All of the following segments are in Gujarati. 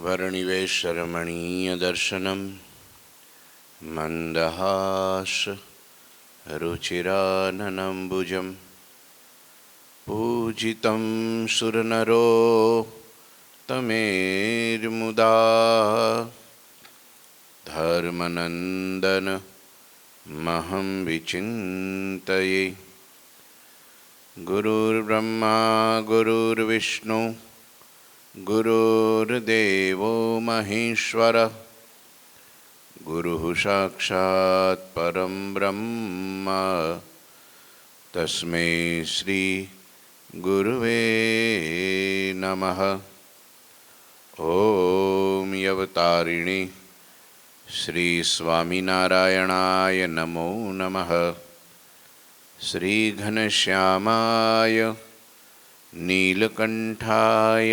वर्णिवेशरमणीयदर्शनं मन्दहास रुचिराननम्बुजं पूजितं सुरनरो तमेर्मुदा धर्मनन्दन महं विचिन्तये। गुरुर्ब्रह्मा गुरुर्विष्णु गुरुर्देवो महेश्वर गुरुः साक्षात् परं ब्रह्म तस्मै श्री गुरुवे नमः। ओम यवतारिणी श्री स्वामिनारायणाय नमो नमः। श्री घनश्यामाय नीलकंठाय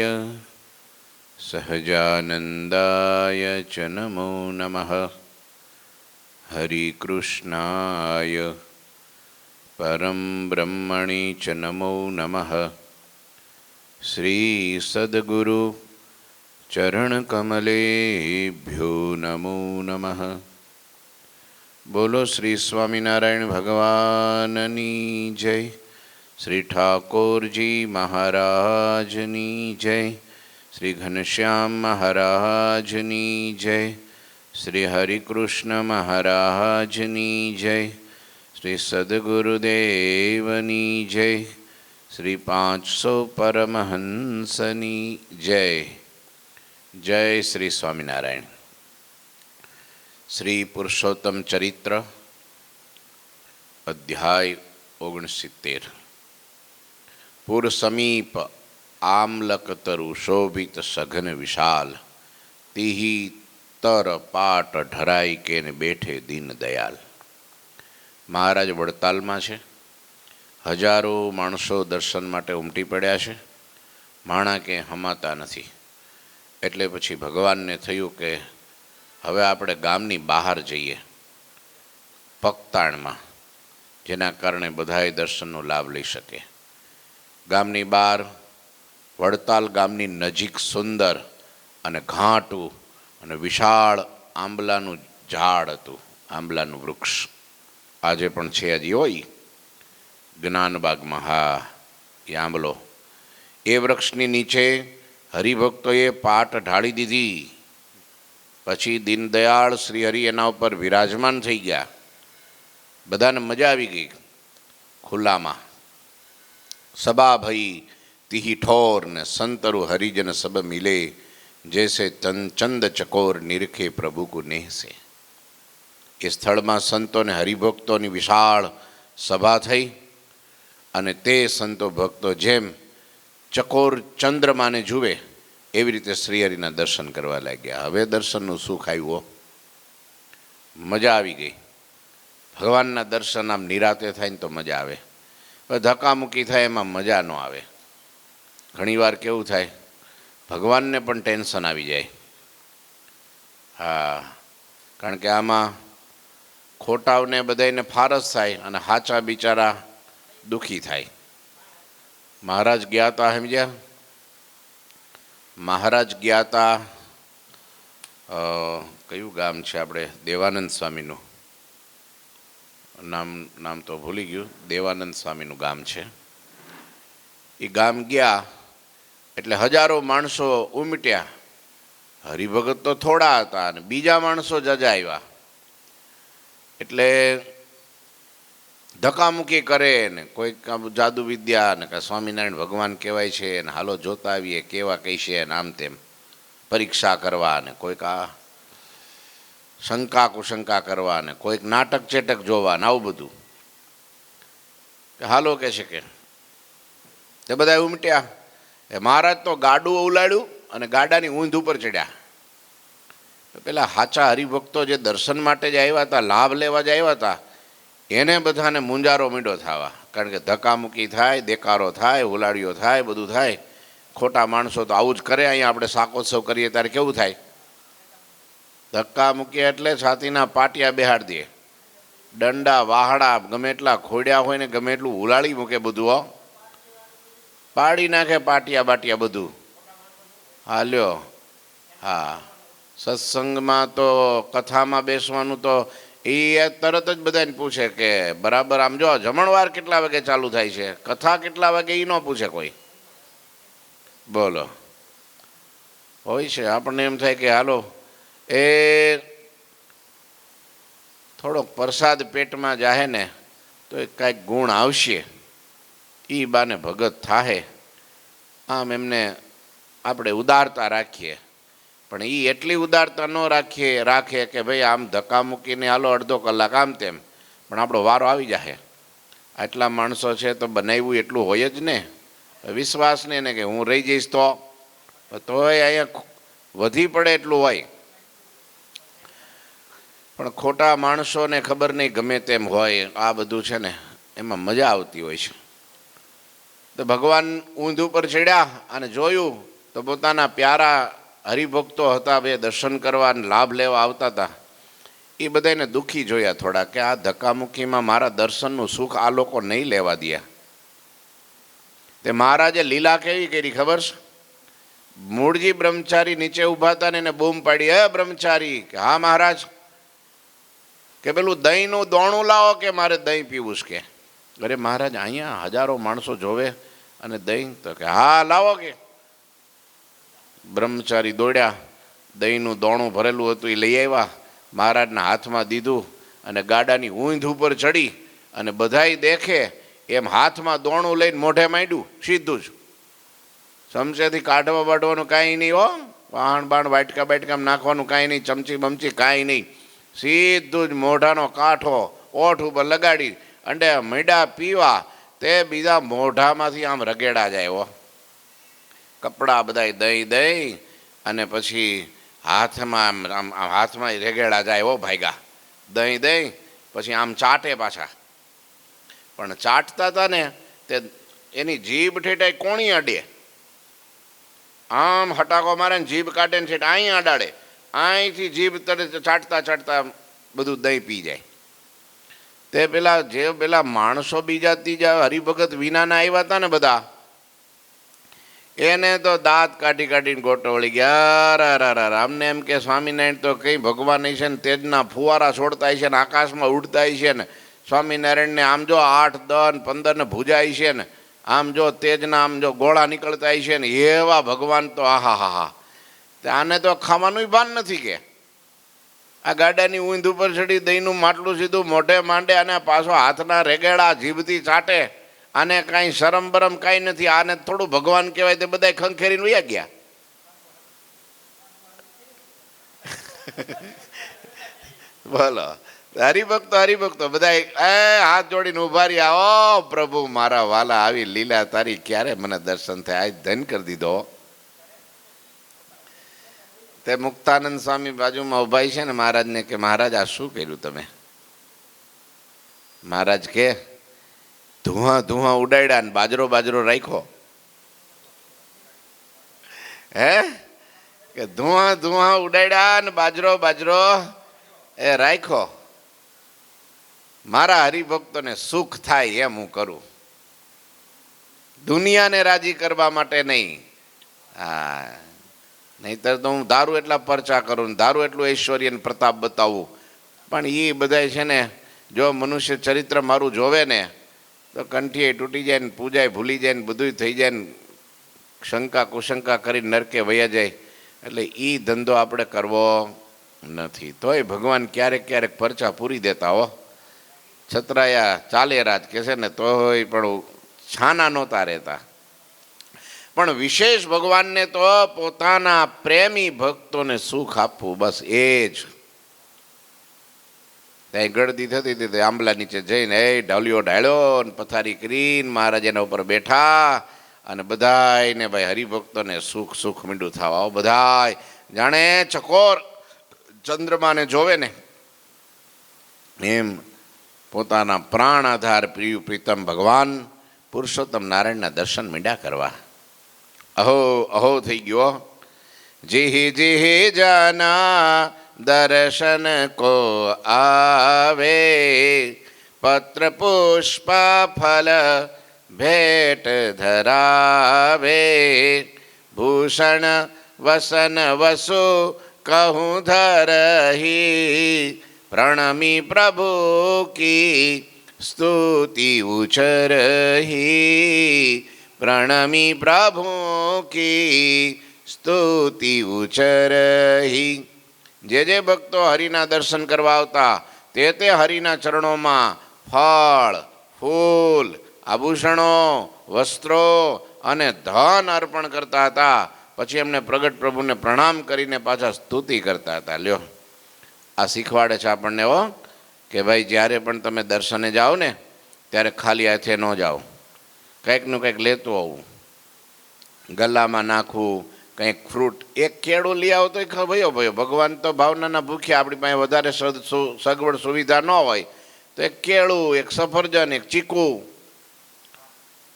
सहजानंदाय च नमो नमः। हरिकृष्णाय परम ब्रह्मणे च नमो नमः। श्री सद्गुरु चरणकमलेभ्यो नमो नमः। बोलो श्री स्वामिनारायण भगवाननी जय। श्री ठाकुर जी महाराजनी जय। श्री घनश्याम महाराजनी जय। श्री हरिकृष्ण महाराजनी जय। श्री सद्गुरुदेवनी जय। श्री 500 परमहंसनी जय। जय श्री स्वामिनारायण। श्री पुरुषोत्तम चरित्र अध्याय 69। पुर समीप आमलकतरु शोभित सघन विशाल तीही तर पाट ढराई के ने बैठे दीन दयाल। महाराज वड़ताल में है। हजारों माणसों दर्शन माटे उमटी पड्या छे। माणा के हमाता नथी। एटले पछी भगवान ने थयुं के हवे आपणे गामनी बहार जईए पगताण में, जेना कारणे बधाए दर्शननो लाभ लई शके। गामनी बहार वड़ताल गामनी नजीक सुंदर अने घाटू अने विशाळ आंबलानुं झाड़ हतुं। आंबलानुं वृक्ष आजे पण छे हजी होय ज्ञानबाग में। हाँ, ये आंबलो ए वृक्षनी नीचे हरिभक्तोए पाट ढाળી दीधी। पछी दीनदयाळ श्रीहरि एना उपर विराजमान थई गया। बधाने मजा आवी गई। खुल्लामां सभा भई तीही ठोर ने संतरु हरिजन सब मिले जैसे चंद चकोर निरखे प्रभु को नेह से। ए स्थल में संतों ने हरिभक्तों की विशाल सभा थई अने ते संतो भक्तो जेम चकोर चंद्रमा ने जुए एवी रीते श्रीहरिना दर्शन करवा लाग्या। हवे दर्शननुं सुख आव्युं। मजा आवी गई। भगवानना दर्शन आम निराते थाय तो मजा आवे। धक्कामुक्की थाय एमां मजा न आवे। घणीवार केवुं थाय भगवान ने पण टेन्शन आवी जाय। हाँ, कारण के आमां खोटावने बधाने फारस थाय अने हाचा बिचारा दुखी थाय। महाराज गया था समझ्या। महाराज गया था कयु गाम है आपणे देवानंद स्वामीनु नाम तो भूली गयुं। देवानंद स्वामीनु गाम है। ए गाम गया एटले हजारों माणसों उमट्या। हरिभगत तो थोड़ा हता अने बीजा माणसों जजा आव्या। एटले धक्कामुक्की करे ने कोई जादू विद्या ने का स्वामीनारायण भगवान कहेवाय छे ने हालो जोता आवीए केवा कहीशे ने आम तेम परीक्षा करवा ने कोई का शंका कुशंका करवा ने कोई नाटक चेटक जोवा ने आवुं बधुं के हालो कहे छे के ते बधाए उमट्या। महाराज तो गाडुं उलाड्युं अने गाडानी ऊंध उपर चढ़्या। पेला हाचा हरिभक्तो जे दर्शन माटे ज आव्या हता, लाभ लेवा ज आव्या हता, एने बधाने मुंजारो मींडो थावा। कारण के धक्कामुक्की थाय, देकारो थाय, उलाड़ियो थाय, बधुं थाय। खोटा माणसो तो आवुं ज करे। अहींया आपणे शाकोत्सव करीए त्यारे केवुं थाय? धक्कामुक्की एटले छातीना पाटिया बेहाड़ दे। दंडा वाहड़ा गमे एटला खोड्या होय ने गमे एटલું ઉલાળી મૂકે બધું પાડી નાખે પાટિયા બાટિયા બધું હાલ્યો હા, સત્સંગમાં તો કથામાં બેસવાનું તો એ તરત જ બધાને પૂછે કે બરાબર આમ જો જમણવાર કેટલા વાગે ચાલુ થાય છે, કથા કેટલા વાગે એ ન પૂછે કોઈ. બોલો, હોય છે. આપણને એમ થાય કે હાલો એ થોડોક પ્રસાદ પેટમાં જાહે ને તો એ કાંઈક ગુણ આવશે, એ બાને ભગત થાહે, આમ એમને આપણે ઉદારતા રાખીએ. પણ એ એટલી ઉદારતા ન રાખે કે ભાઈ આમ ધક્કા મૂકીને હાલો અડધો કલાક આમ તેમ, પણ આપણો વારો આવી જાય. આટલા માણસો છે તો બનાવ્યું એટલું હોય જ ને, વિશ્વાસ ને કે હું રહી જઈશ તોય અહીંયા વધી પડે એટલું હોય. પણ ખોટા માણસોને ખબર નહીં ગમે તેમ હોય, આ બધું છે ને એમાં મજા આવતી હોય છે. તો ભગવાન ઊંધ ઉપર ચડ્યા અને જોયું તો પોતાના પ્યારા હરિભક્તો હતા, બે દર્શન કરવા લાભ લેવા આવતા હતા, એ બધાને દુઃખી જોયા થોડા કે આ ધક્કામુક્કીમાં મારા દર્શનનું સુખ આ લોકો નહીં લેવા દે. તે મહારાજે લીલા કેવી કરી ખબર છે? મૂળજી બ્રહ્મચારી નીચે ઊભા હતા ને એને બૂમ પાડી, હે બ્રહ્મચારી. કે હા મહારાજ. કે પેલું દહીંનું દોણું લાવો કે મારે દહીં પીવું છે. કે અરે મહારાજ અહીંયા હજારો માણસો જોવે અને દહીં? તો કે હા લાવો. કે બ્રહ્મચારી દોડ્યા, દહીંનું દોણું ભરેલું હતું એ લઈ આવ્યા, મહારાજના હાથમાં દીધું અને ગાડાની ઊંધ ઉપર ચડી અને બધાય દેખે એમ હાથમાં દોણું લઈને મોઢે માંડ્યું સીધું જ. ચમચેથી કાઢવા બાઢવાનું કાંઈ નહીં હો, વાહણ બાણ વાટકા બાટકામાં નાખવાનું કાંઈ નહીં, ચમચી બમચી કાંઈ નહીં, સીધું જ મોઢાનો કાંઠો ઓઠ ઉપર લગાડી અને મીંડા પીવા. તે બીજા મોઢામાંથી આમ રગેડા જાય હો, કપડાં બધા દહીં દહીં અને પછી હાથમાં આમ હાથમાં રેગેડા જાય હો ભાઈગા, દહીં દહીં પછી આમ ચાટે પાછા. પણ ચાટતા હતા ને તે એની જીભ ઠેઠાય કોણી અડે, આમ હટાકો મારે ને જીભ કાઢે ને ઠેઠ અહીં અડાડે, અહીંથી જીભ તરત ચાટતા ચાટતા બધું દહીં પી જાય. તે પેલા માણસો બીજા ત્રીજા હરિભગત વિનાના આવ્યા હતા ને બધા, એને તો દાંત કાઢી કાઢીને ગોટો વળી ગયા. અમને એમ કે સ્વામિનારાયણ તો કંઈ ભગવાન છે ને તેજના ફુવારા છોડતા છે ને આકાશમાં ઉડતા છે ને, સ્વામિનારાયણને આમ જો 8, 10, 15 ને ભુજાય છે ને, આમ જો તેજના આમ જો ગોળા નીકળતા છે ને, એવા ભગવાન તો આહા હા હા. આને તો ખાવાનું ભાન નથી. કે આ ગાડાની ઊંધ ઉપર ચડી દહીંનું માટલું સીધું મોઢે માંડે અને પાછો હાથના રેગેડા જીભથી ચાટે, આને કાંઈ શરમ બરમ કાંઈ નથી. આને થોડું ભગવાન કહેવાય. તે બધા ખંખેરીને વયા ગયા. બોલો, હરિભક્તો બધા હાથ જોડીને ઉભા રહ્યા. ઓ પ્રભુ મારા વાલા, આવી લીલા તારી ક્યારે મને દર્શન થાય, આજ ધન કરી દીધો. તે મુક્તાનંદ સ્વામી બાજુમાં ઉભા છે ને, મહારાજને કે મહારાજ આ શું કર્યું તમે? મહારાજ કે ધુઆ ઉડાડ્યા ને બાજરો રાખ્યો. હે કે ધુઆ ઉડાડ્યા ને બાજરો એ રાખ્યો. મારા હરિભક્તોને સુખ થાય એમ હું કરું, દુનિયાને રાજી કરવા માટે નહીં. હા, નહીતર તો હું ધારું એટલા પરચા કરું, ધારું એટલું ઐશ્વર્ય ને પ્રતાપ બતાવું. પણ એ બધા છે ને, જો મનુષ્ય ચરિત્ર મારું જોવે ને તો કંઠીએ તૂટી જાય ને, પૂજાય ભૂલી જાય ને, બધું થઈ જાય ને, શંકા કુશંકા કરી નરકે વયા જાય. એટલે એ ધંધો આપણે કરવો નથી. તોય ભગવાન ક્યારેક પરચા પૂરી દેતા હો. છત્રાયા ચાલે રાજ કે છે ને, તોય પણ છાના નહોતા રહેતા. પણ વિશેષ ભગવાનને તો પોતાના પ્રેમી ભક્તોને સુખ આપવું, બસ એ જ. ત્યાં ગળદી થતી હતી, આંબલા નીચે જઈને ઢોલિયો ઢાળ્યો ને પથારી કરીને મહારાજ એના ઉપર બેઠા અને બધાને ભાઈ હરિભક્તોને સુખ મીંડું થવા. બધાય જાણે ચકોર ચંદ્રમાને જોવે ને એમ પોતાના પ્રાણ આધાર પ્રીતમ ભગવાન પુરુષોત્તમ નારાયણના દર્શન મીંડા કરવા. અહો થઈ ગયો. જીહી જાના દર્શન કો આવે, પત્ર પુષ્પ ફલ ભેટ ધરાવે, ભૂષણ વસન વસુ કહું ધરહી પ્રણમી પ્રભુ કી સ્તુતિ ઉચરહી પ્રણમી પ્રભુ કી સ્તુતિ ઉચરહી. જે જે ભક્તો હરિના દર્શન કરવા આવતા તે હરિના ચરણોમાં ફળ ફૂલ આભૂષણો વસ્ત્રો અને ધન અર્પણ કરતા હતા. પછી એમને પ્રગટ પ્રભુને પ્રણામ કરીને પાછા સ્તુતિ કરતા હતા. લ્યો, આ શીખવાડે છે આપણને હો કે ભાઈ જ્યારે પણ તમે દર્શને જાઓ ને ત્યારે ખાલી હાથે ન જાઓ, કંઈકનું કંઈક લેતું આવું, ગલામાં નાખવું, કંઈક ફ્રૂટ, એક કેળું લઈ આવો તો ભયો ભયો. ભગવાન તો ભાવનાના ભૂખ્યા, આપણી પાસે વધારે સગવડ સુવિધા ન હોય તો એક કેળું, એક સફરજન, એક ચીકુ.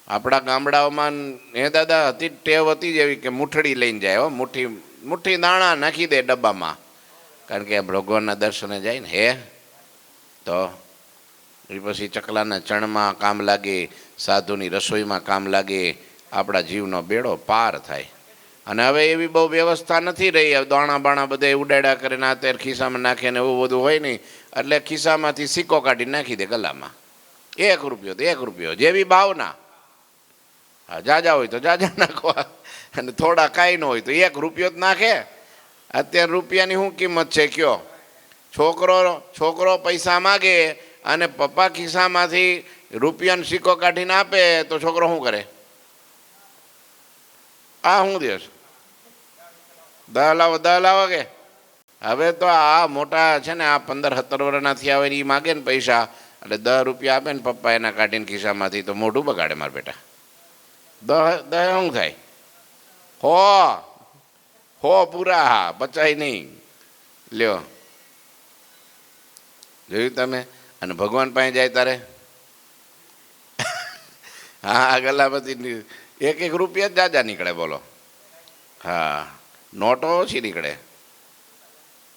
આપણા ગામડાઓમાં હે દાદા હતી ટેવ હતી જેવી કે મૂઠડી લઈને જાય હો, મુઠ્ઠી દાણા નાખી દે ડબ્બામાં, કારણ કે ભગવાનના દર્શને જાય ને. હે તો એ પછી ચકલાના ચણમાં કામ લાગે, સાધુની રસોઈમાં કામ લાગે, આપણા જીવનો બેડો પાર થાય. અને હવે એવી બહુ વ્યવસ્થા નથી રહી. દાણા બાણા બધા ઉડાડ્યા કરે ને અત્યારે ખિસ્સામાં નાખે ને એવું બધું હોય નહીં, એટલે ખિસ્સામાંથી સિક્કો કાઢી નાખી દે ગલામાં. 1 રૂપિયો તો 1 રૂપિયો, જેવી ભાવના. હા, જાજા હોય તો જાજા નાખવા, અને થોડા કાંઈ ન હોય તો 1 રૂપિયો જ નાખે. અત્યારે રૂપિયાની શું કિંમત છે કયો? છોકરો પૈસા માગે અને પપ્પા ખિસ્સામાંથી રૂપિયાનો સિક્કો કાઢીને આપે તો છોકરો શું કરે? આ શું દેશ 10 લાવો કે? હવે તો આ મોટા છે ને, આ 15-17 વર્ષના થયા હોય એ માગે ને પૈસા, એટલે 10 રૂપિયા આપે ને પપ્પા એના કાઢીને ખિસ્સામાંથી, તો મોઢું બગાડે મારા બેટા. 10 શું થાય? હો પૂરા, હા, બચાય નહીં. લ્યો, જોયું તમે? અને ભગવાન પાસે જાય તારે હા, ગલામાંથી 1 રૂપિયા જ જાજા નીકળે. બોલો, હા, નોટો ઓછી નીકળે.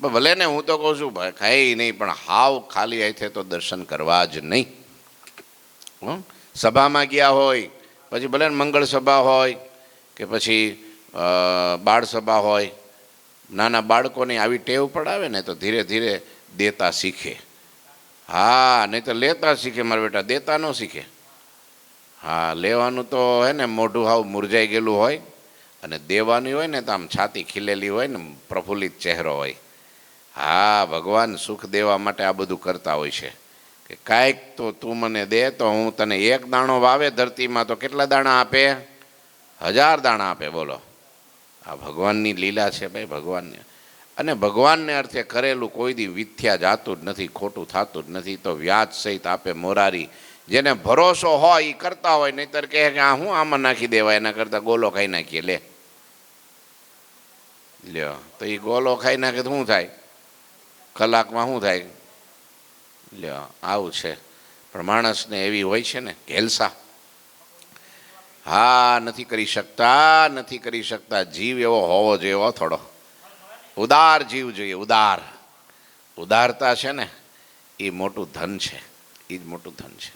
ભલે ને, હું તો કહું છું ખાઈ નહીં, પણ હાવ ખાલી હાથે તો દર્શન કરવા જ નહીં. સભામાં ગયા હોય, પછી ભલે ને મંગળ સભા હોય કે પછી બાળ સભા હોય, નાના બાળકોને આવી ટેવ પડાવે ને તો ધીરે ધીરે દેતા શીખે. હા, નહીં તો લેતા શીખે મારા બેટા, દેતા ન શીખે. હા, લેવાનું તો હે ને મોઢું હાવ મુરઝાઈ ગયેલું હોય, અને દેવાની હોય ને તો આમ છાતી ખીલેલી હોય ને, પ્રફુલ્લિત ચહેરો હોય. હા, ભગવાન સુખ દેવા માટે આ બધું કરતા હોય છે કે કાંઈક તો તું મને દે તો હું તને 1 દાણો વાવે ધરતીમાં તો કેટલા દાણા આપે? 1000 દાણા આપે. બોલો, આ ભગવાનની લીલા છે ભાઈ, ભગવાનને. અને ભગવાનને અર્થે કરેલું કોઈ દી વિથ્યા જાતું જ નથી, ખોટું થતું જ નથી. તો વ્યાજ સહિત આપે મોરારી. જેને ભરોસો હોય એ કરતા હોય, નહીંતર કહે કે આ હું આમાં નાખી દેવાય, એના કરતાં ગોલો ખાઈ નાખીએ. લ્યો, તો એ ગોલો ખાઈ નાખે તો શું થાય? કલાકમાં શું થાય? લ્યો, આવું છે. પણ માણસને એવી હોય છે ને ઘેલસા. હા, નથી કરી શકતા. જીવ એવો હોવો જોઈએ, થોડો ઉદાર જીવ જોઈએ. ઉદારતા છે ને એ મોટું ધન છે, એ જ મોટું ધન છે.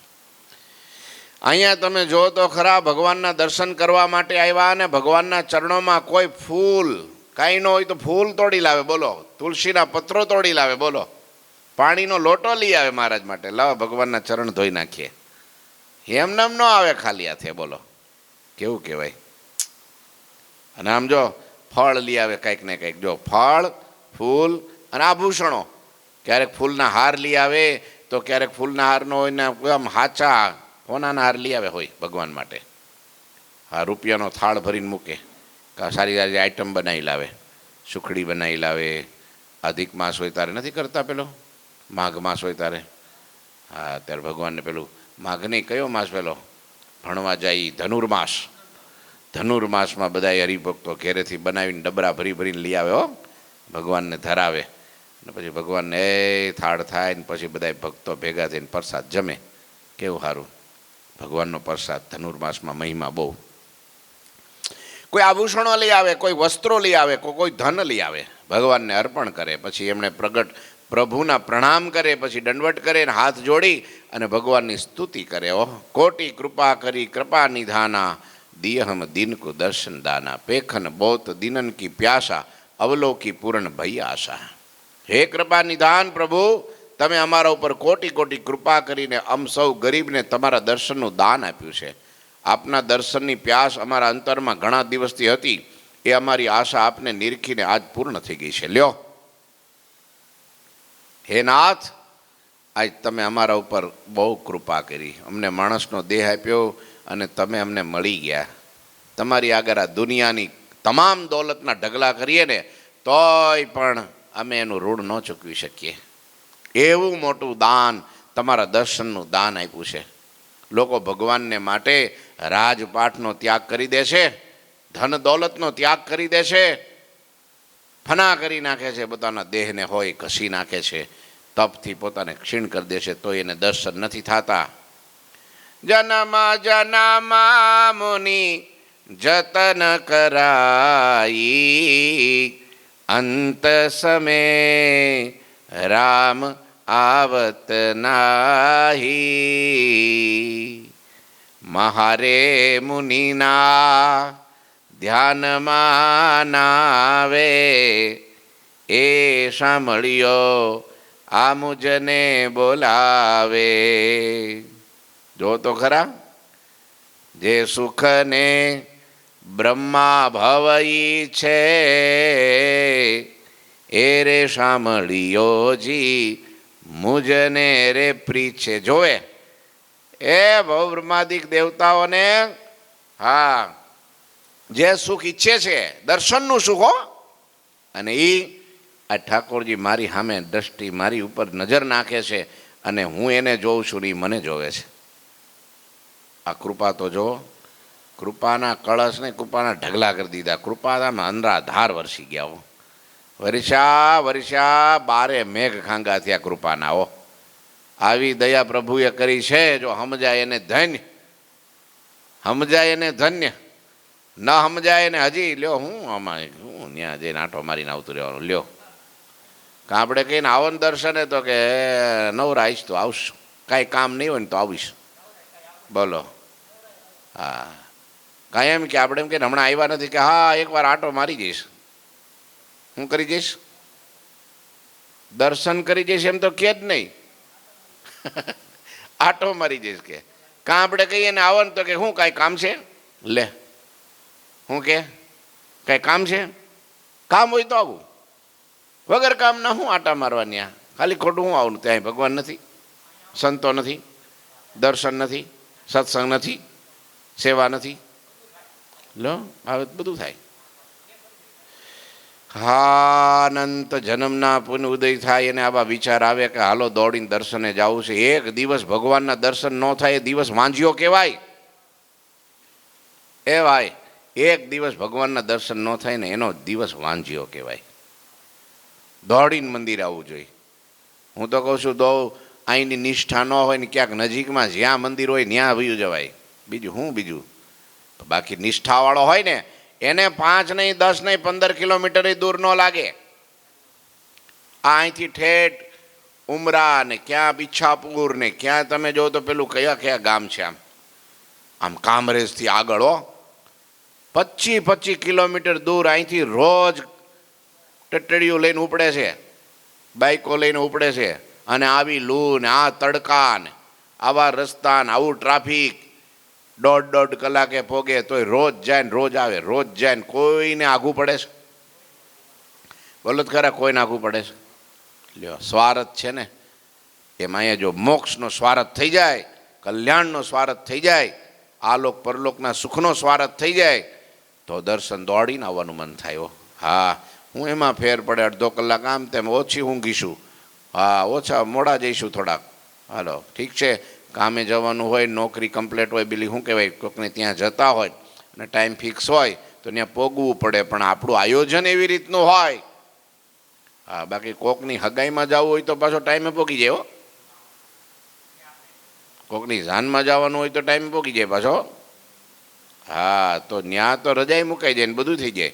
અહીંયા તમે જો તો ખરા, ભગવાનના દર્શન કરવા માટે આવ્યા અને ભગવાનના ચરણોમાં કોઈ ફૂલ કાંઈ ન હોય તો ફૂલ તોડી લાવે. બોલો, તુલસીના પત્રો તોડી લાવે. બોલો, પાણીનો લોટો લઈ આવે મહારાજ માટે, લાવો ભગવાનના ચરણ ધોઈ નાખીએ. એમને એમ ન આવે ખાલી હાથે. બોલો, કેવું કહેવાય. અને આમ જો ફળ લઈ આવે કંઈક ને કંઈક. જો ફળ ફૂલ અને આભૂષણો, ક્યારેક ફૂલના હાર લઈ આવે તો ક્યારેક ફૂલના હાર ન હોય ને આમ હાચા હોનાના હાર લઈ આવે હોય ભગવાન માટે. હા, રૂપિયાનો થાળ ભરીને મૂકે, સારી સારી આઈટમ બનાવી લાવે, સુખડી બનાવી લાવે. અધિક માસ હોય તારે નથી કરતા, પેલો માઘ માસ હોય તારે. હા, ત્યારે ભગવાનને પેલું માઘ નહીં, કયો માસ પેલો ભણવા જાય? ધનુર્માસમાં બધા હરિભક્તો ઘેરેથી બનાવીને ડબરા ભરીને લઈ આવે હો, ભગવાનને ધરાવે. અને પછી ભગવાનને એ થાળ થાય ને પછી બધા ભક્તો ભેગા થઈને પ્રસાદ જમે. કેવું સારું ભગવાનનો પ્રસાદ. ધનુર્માસમાં મહિમા બહુ. કોઈ આભૂષણો લઈ આવે, કોઈ વસ્ત્રો લઈ આવે, કોઈ ધન લઈ આવે, ભગવાનને અર્પણ કરે. પછી એમણે પ્રભુના પ્રણામ કરે, પછી દંડવટ કરે ને હાથ જોડી અને ભગવાનની સ્તુતિ કરે. કોટી કૃપા કરી કૃપા નિધાના, दियहम दिन को दर्शन दाना पेखन बहुत दिनन की प्यासा अवलोकी पूर्ण भई आशा। हे कृपा निधान प्रभु તમે અમારા ઉપર કોટી કોટી કૃપા કરીને અમ સૌ ગરીબને તમારા દર્શનનું દાન આપ્યું છે. આપના દર્શનની પ્યાસ અમારા અંતરમાં ઘણા દિવસથી હતી, એ અમારી આશા આપને નિરખીને આજ પૂર્ણ થઈ ગઈ છે. લ્યો હે નાથ, આજ તમે અમારા ઉપર બહુ કૃપા કરી, અમને માણસનો દેહ આપ્યો અને તમે અમને મળી ગયા. તમારી આગળ આ દુનિયાની તમામ દોલતના ઢગલા કરીએ ને તોય પણ અમે એનું ઋણ ન ચૂકવી શકીએ. એવું મોટું દાન તમારા દર્શનનું દાન આપ્યું છે. લોકો ભગવાનને માટે રાજપાટનો ત્યાગ કરી દે છે, ધન દોલતનો ત્યાગ કરી દે છે, ફના કરી નાખે છે, પોતાના દેહને હોય ઘસી નાખે છે, તપથી પોતાને ક્ષીણ કરી દે છે, તો એને દર્શન નથી થતા. જન્મ જન્મ મુનિ જતન કરાઈ અંત સમે રામ આવત નાહી. મહારે મુનિના ધ્યાનમાં નાવે એ સાંભળ્યો આ મુજને બોલાવે. જો તો ખરા, જે સુખને બ્રહ્મા ભવઈ છે એ રે સાંભળ્યો જી મુજને રે પ્રીછે. જોવે એ ભવ બ્રહ્માદિક દેવતાઓને હા જે સુખ ઈચ્છે છે, દર્શનનું સુખ હો, અને એ આ ઠાકોરજી મારી સામે દ્રષ્ટિ મારી ઉપર નજર નાખે છે અને હું એને જોઉં છું ને એ મને જોવે છે. આ કૃપા તો જો, કૃપાના કળશને કૃપાના ઢગલા કરી દીધા. કૃપામાં અંધાધાર વરસી ગયા હો, વર્ષા વર્ષા બારે મેઘ ખાંગા થયા કૃપાના હો. આવી દયા પ્રભુએ કરી છે. જો સમજાય એને ધન્ય, સમજાય એને ધન્ય, ન સમજાય એને હજી લ્યો હું આમાં હું ત્યાં જઈને આંટો મારીને આવતું રહેવાનું. લ્યો કાં આપણે કહીને આવો ને દર્શને તો કે નવરા આવીશ તો આવશું, કાંઈ કામ નહીં હોય ને તો આવીશ. બોલો હા, કાંઈ એમ કે આપણે એમ કે હમણાં આવ્યા નથી કે હા એકવાર આંટો મારી જઈશ. હું કરી જઈશ? દર્શન કરી જઈશ એમ તો કે જ નહીં, આંટો મારી જઈશ કે. કાં આપણે કહીએ ને આવો ને તો કે શું કાંઈ કામ છે? લે હું કે કાંઈ કામ છે? કામ હોય તો આવું, વગર કામના હું આંટા મારવાની? આ ખાલી ખોટું હું આવું? ત્યાં ભગવાન નથી, સંતો નથી, દર્શન નથી, સત્સંગ નથી, સેવા નથી. લો હવે બધું થાય. હા, અનંત જન્મના પુનઃ ઉદય થાય અને આવા વિચાર આવે કે હાલો દોડીને દર્શને જવું છે. એક દિવસ ભગવાનના દર્શન ન થાય એ દિવસ વાંજ્યો કહેવાય. એ ભાઈ, એક દિવસ ભગવાનના દર્શન ન થાય ને એનો દિવસ વાંજ્યો કહેવાય. દોડીને મંદિર આવવું જોઈએ. હું તો કહું છું દો અહીંની નિષ્ઠા ન હોય ને ક્યાંક નજીકમાં જ્યાં મંદિર હોય ત્યાં વયું જવાય. બીજું હું બીજું બાકી નિષ્ઠાવાળો હોય ને એને 5 નહીં 10 નહીં 15 કિલોમીટર દૂર ન લાગે. આ અહીંથી ઠેઠ ઉમરા ને ક્યાં બિછાપુર ને ક્યાં તમે જો તો પેલું કયા કયા ગામ છે આમ આમ કામરેજથી આગળ હો 25 કિલોમીટર દૂર અહીંથી રોજ ટટડીઓ લઈને ઉપડે છે, બાઈકો લઈને ઉપડે છે, અને આવી લૂ ને આ તડકા ને આવા રસ્તા ને આવું ટ્રાફિક 1.5 કલાકે પોગે તોય રોજ જાય ને રોજ આવે, રોજ જાય ને. કોઈને આઘું પડે છે? બોલો તો ખરા, કોઈને આઘું પડે છે? લ્યો સ્વાર્થ છે ને એમાં. અહીંયા જો મોક્ષનો સ્વાર્થ થઈ જાય, કલ્યાણનો સ્વાર્થ થઈ જાય, આલોક પરલોકના સુખનો સ્વાર્થ થઈ જાય તો દર્શન દોડીને આવવાનું મન થાય. હા, હું એમાં ફેર પડે 1/2 કલાક આમ તેમ ઓછી ઊંઘીશું, હા ઓછા મોડા જઈશું થોડાક, હાલો ઠીક છે. કામે જવાનું હોય, નોકરી કમ્પ્લીટ હોય, પેલી શું કહેવાય કોકને ત્યાં જતા હોય અને ટાઈમ ફિક્સ હોય તો ત્યાં પોગવું પડે, પણ આપણું આયોજન એવી રીતનું હોય. હા, બાકી કોકની હગાઈમાં જવું હોય તો પાછો ટાઈમે પોગી જાય. કોકની જાનમાં જવાનું હોય તો ટાઈમે પોગી જાય પાછો. હા, તો ત્યાં તો રજાઈ મુકાઈ જાય ને બધું થઈ જાય.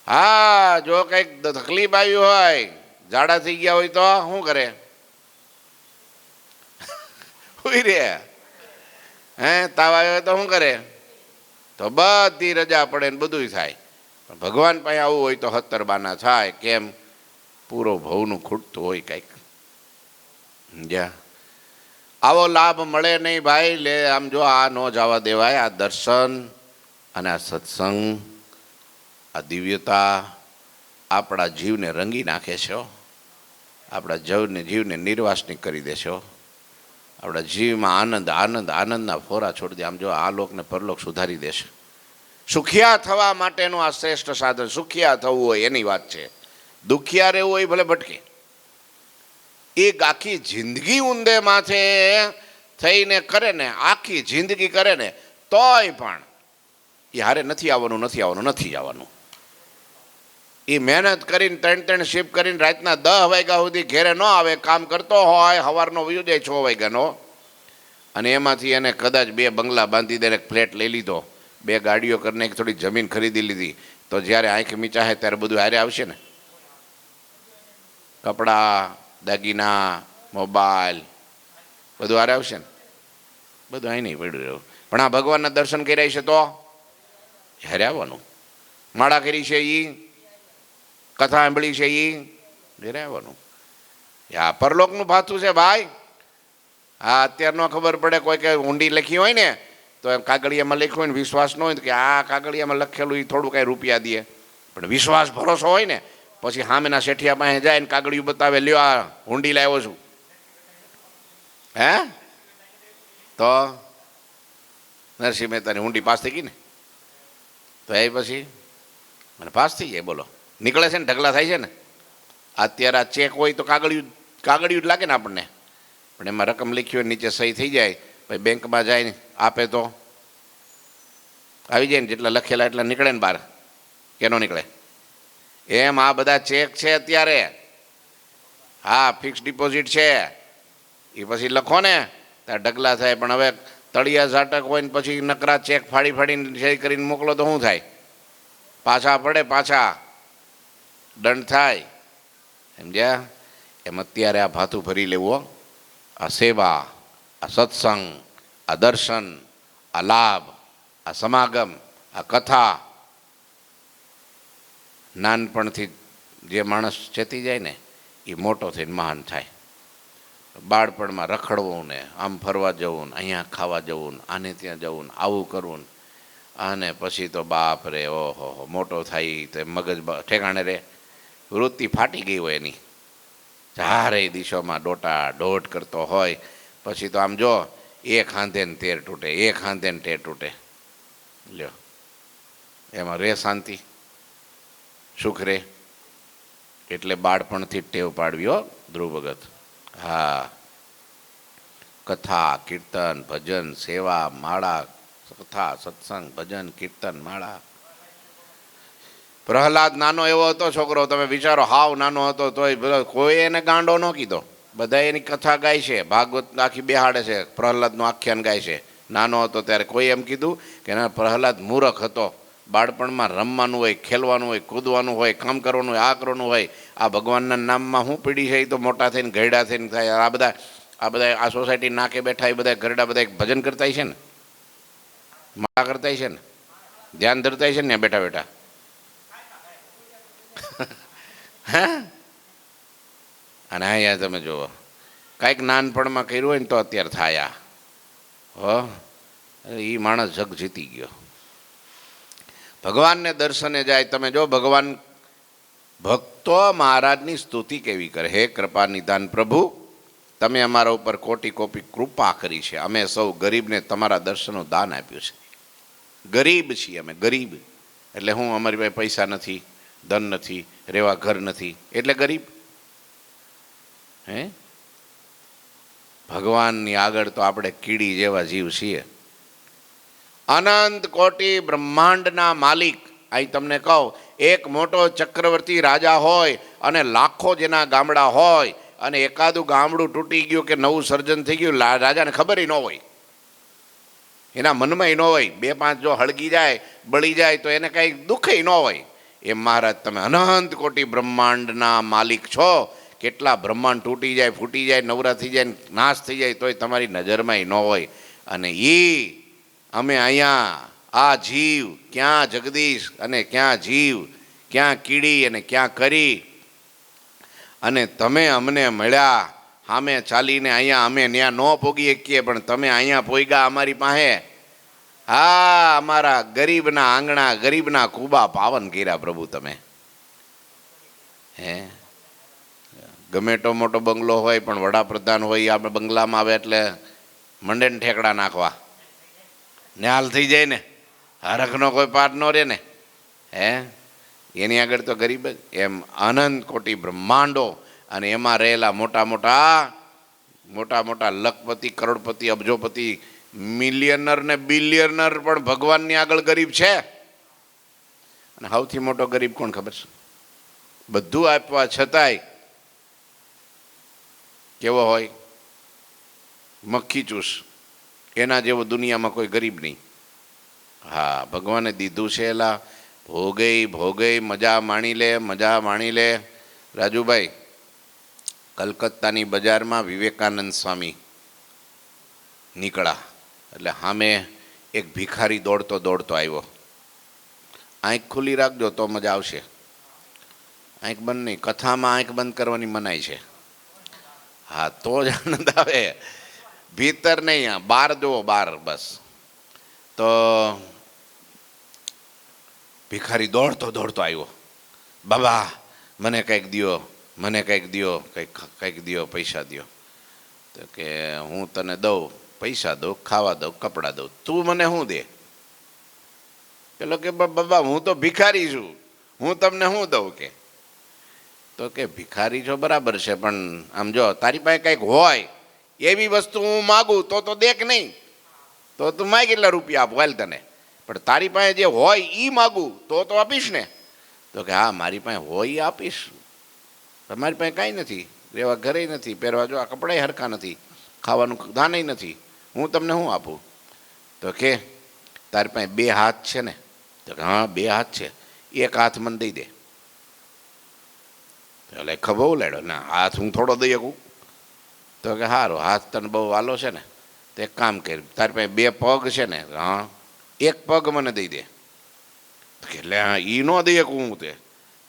હા, જો કંઈક તકલીફ આવી હોય, ઝાડા થઈ ગયા હોય તો શું કરે? હુઈ રે. હે તાવ આવ્યો તો શું કરે? તો બધી રજા પડે ને બધુંય થાય. પણ ભગવાન પાસે આવું હોય તો 70 બાના થાય. કેમ? પૂરો ભવનું ખૂટતું હોય કંઈક. જ્યાં આવો લાભ મળે નહીં ભાઈ. લે આમ જો આ ન જવા દેવાય. આ દર્શન અને આ સત્સંગ, આ દિવ્યતા આપણા જીવને રંગી નાખે છે. આપણા જીવને નિર્વાસનિક કરી દેશો. આપણા જીવમાં આનંદ આનંદ આનંદના ફોરા છોડી દે. આમ જો આ લોકને પરલોક સુધારી દેશે. સુખિયા થવા માટેનું આ શ્રેષ્ઠ સાધન. સુખિયા થવું હોય એની વાત છે. દુખિયા રહેવું હોય ભલે ભટકે. એ આખી જિંદગી ઊંધે માથે થઈને કરે ને, આખી જિંદગી કરે ને, તોય પણ એ હારે નથી આવવાનું, નથી આવવાનું, નથી આવવાનું. એ મહેનત કરીને 3 શિફ્ટ કરીને રાતના 10 વાગ્યા સુધી ઘેરે ન આવે, કામ કરતો હોય, સવારનો વયો જાય 6 વાગ્યાનો, અને એમાંથી એને કદાચ 2 બંગલા બાંધી દે, ફ્લેટ લઈ લીધો, 2 ગાડીઓ કરીને થોડી જમીન ખરીદી લીધી, તો જ્યારે આંખ મીચાહે ત્યારે બધું હારે આવશે ને. કપડાં, દાગીના, મોબાઈલ બધું હારે આવશે ને. બધું અહીં નહીં પડ્યું રહ્યું. પણ આ ભગવાનના દર્શન કર્યા છે તો હારે આવવાનું. માળા કરી છે એ, કથા સાંભળી છે એ ઘરે આવવાનું. આ પરલોકનું ભાથું છે ભાઈ. હા, અત્યારનો ખબર પડે. કોઈ કે ઊંડી લખી હોય ને તો એમ કાગળિયામાં લખ્યું હોય ને વિશ્વાસ ન હોય તો કે આ કાગળિયામાં લખેલું એ થોડું કાંઈ રૂપિયા દે. પણ વિશ્વાસ ભરોસો હોય ને પછી સામેના શેઠિયા પાસે જાય ને કાગળિયું બતાવે, લ્યો આ ઊંડી લાવ્યો છું. હે તો નરસિંહ મહેતાની ઊંડી પાસ થઈ ગઈ ને, તો એ પછી મને પાસ થઈ જાય. બોલો, નીકળે છે ને, ઢગલા થાય છે ને. અત્યારે આ ચેક હોય તો કાગળિયું જ લાગે ને આપણને, પણ એમાં રકમ લખી હોય નીચે સહી થઈ જાય, પછી બેંકમાં જાય આપે તો આવી જાય ને, જેટલા લખેલા એટલા નીકળે ને બહાર, કે ન નીકળે. એમ આ બધા ચેક છે અત્યારે. હા, ફિક્સ ડિપોઝિટ છે એ પછી લખો ને ત્યાં ઢગલા થાય. પણ હવે તળિયા ઝાટક હોય ને પછી નકરા ચેક ફાડીને સહી કરીને મોકલો તો શું થાય? પાછા પડે, પાછા દંડ થાય. સમજ્યા? એમ અત્યારે આ ભાતું ભરી લેવું. આ સેવા, આ સત્સંગ, આ દર્શન, આ લાભ, આ સમાગમ, આ કથા. નાનપણથી જે માણસ ચેતી જાય ને એ મોટો થઈને મહાન થાય. બાળપણમાં રખડવું ને, આમ ફરવા જવું ને, અહીંયા ખાવા જવું ને, આને ત્યાં જવું ને, આવું કરવું ને, અને પછી તો બાપ રે, ઓહો, મોટો થાય તો મગજ ઠેકાણે રે. વૃત્તિ ફાટી ગઈ હોય એની, ચારે દિશામાં ડોટા દોટ કરતો હોય. પછી તો આમ જો, એક હાંધે ને તેર તૂટે, એક હાંધે ને તેર તૂટે. લ્યો, એમાં રે શાંતિ, સુખ રે. એટલે બાળપણથી ટેવ પાડવી હો ધ્રુવ ભગત. હા, કથા, કીર્તન, ભજન, સેવા, માળા, કથા, સત્સંગ, ભજન, કીર્તન, માળા. પ્રહલાદ નાનો એવો હતો છોકરો, તમે વિચારો, હાવ નાનો હતો તોય કોઈ એને ગાંડો ન કીધો. બધા એની કથા ગાય છે, ભાગવત આખી બેહાડે છે, પ્રહલાદનું આખ્યાન ગાય છે. નાનો હતો ત્યારે કોઈ એમ કીધું કે ના, પ્રહલાદ મૂરખ હતો. બાળપણમાં રમવાનું હોય, ખેલવાનું હોય, કૂદવાનું હોય, કામ કરવાનું હોય, આ કરવાનું હોય. આ ભગવાનના નામમાં શું પીડી છે એ તો મોટા થઈને ઘરડા થઈને થાય. આ બધા આ સોસાયટી નાકે બેઠા એ બધા ઘરડા બધા ભજન કરતા છે ને, માળા કરતા છે ને, ધ્યાન ધરતા છે ને બેઠા બેઠા. હા, અને અહીંયા તમે જુઓ, કાંઈક નાનપણમાં કર્યું હોય ને તો અત્યારે થાયા હો, એ માણસ જગ જીતી ગયો. ભગવાનને દર્શને જાય. તમે જો, ભગવાન ભક્તો મહારાજની સ્તુતિ કેવી કરે. હે કૃપા નિધાન પ્રભુ, તમે અમારા ઉપર કોટી કોટી કૃપા કરી છે. અમે સૌ ગરીબને તમારા દર્શનનું દાન આપ્યું છે. ગરીબ છીએ અમે, ગરીબ. એટલે હું, અમારી પાસે પૈસા નથી, ધન નથી, રહેવા ઘર નથી, એટલે ગરીબ. હે, ભગવાનની આગળ તો આપણે કીડી જેવા જીવ છીએ. અનંત કોટી બ્રહ્માંડના માલિક. અહીં તમને કહું, એક મોટો ચક્રવર્તી રાજા હોય અને લાખો જેના ગામડા હોય, અને એકાદું ગામડું તૂટી ગયું કે નવું સર્જન થઈ ગયું, રાજાને ખબર ન હોય, એના મનમાં ન હોય. 2-5 જો હળગી જાય, બળી જાય તો એને કાંઈ દુઃખ ન હોય. એમ મહારાજ, તમે અનંત કોટી બ્રહ્માંડના માલિક છો. કેટલા બ્રહ્માંડ તૂટી જાય, ફૂટી જાય, નવરા થઈ જાય, નાશ થઈ જાય, તોય તમારી નજરમાં ન હોય. અને એ અમે અહીંયા આ જીવ ક્યાં જગદીશ અને ક્યાં જીવ, ક્યાં કીડી અને ક્યાં કરી, અને તમે અમને મળ્યા સામે ચાલીને અહીંયા અમે ત્યાં ન પોગી શકીએ પણ તમે અહીંયા પોગ્યા અમારી પાસે. હા, અમારા ગરીબના આંગણા ગરીબના કુબા પાવન કર્યા પ્રભુ તમે. હે ગમે તો મોટો બંગલો હોય પણ વડાપ્રધાન હોય આપણે બંગલામાં આવે એટલે મંડે ને ઠેકડા નાખવા ને હાલ થઈ જાય ને, હરખનો કોઈ પાઠ ન રહે ને. હે એની આગળ તો ગરીબ જ. એમ અનંત કોટી બ્રહ્માંડો અને એમાં રહેલા મોટા મોટા લખપતિ, કરોડપતિ, અબજોપતિ, મિલિયનર ને બિલિયનર પણ ભગવાનની આગળ ગરીબ છે. અને સૌથી મોટો ગરીબ કોણ ખબર છે? બધું આપવા છતાંય કેવો હોય? મક્ખી ચૂસ. એના જેવો દુનિયામાં કોઈ ગરીબ નહીં. હા, ભગવાને દીધું છે એલા ભોગઈ મજા માણી લે. રાજુભાઈ, કલકત્તાની બજારમાં વિવેકાનંદ સ્વામી નીકળ્યા એટલે સામે એક ભિખારી દોડતો આવ્યો. આંખ ખુલ્લી રાખજો તો મજા આવશે. આંખ બંધ નહીં, કથામાં આંખ બંધ કરવાની મનાઈ છે. હા, તો જ આનંદ આવે. ભીતર નહીં, બહાર જુઓ, બહાર બસ. તો ભિખારી દોડતો આવ્યો. બાબા મને કંઈક દ્યો, કંઈક દ્યો, પૈસા દ્યો. તો કે હું તને દઉં, પૈસા દઉં, ખાવા દઉં, કપડાં દઉં, તું મને શું દે? પેલો કે બાબા હું તો ભિખારી છું, હું તમને શું દઉં? કે તો કે ભિખારી છો બરાબર છે પણ આમ જો તારી પાસે કંઈક હોય એવી વસ્તુ હું માગું તો દે કે નહીં? તો તું માગ કેટલા રૂપિયા આપો હાલ તને, પણ તારી પાસે જે હોય એ માગું તો આપીશ ને? તો કે હા, મારી પાસે હોય એ આપીશ, મારી પાસે કાંઈ નથી, રહેવા ઘરે નથી, પહેરવા જો આ કપડાં હરખા નથી, ખાવાનું દાનય નથી, હું તમને શું આપું? તો કે તારી પાસે 2 હાથ છે ને? તો કે હા 2 હાથ છે, 1 હાથ મને દઈ દે. એટલે ખબર લેડો ના, હાથ હું થોડો દઈ શકું? તો કે સારું, હાથ તને બહુ વાલો છે ને, તો એક કામ કર, તારી પાસે 2 પગ છે ને? હા, 1 પગ મને દઈ દે. એટલે હા એ ન દઈ શકું હું. તે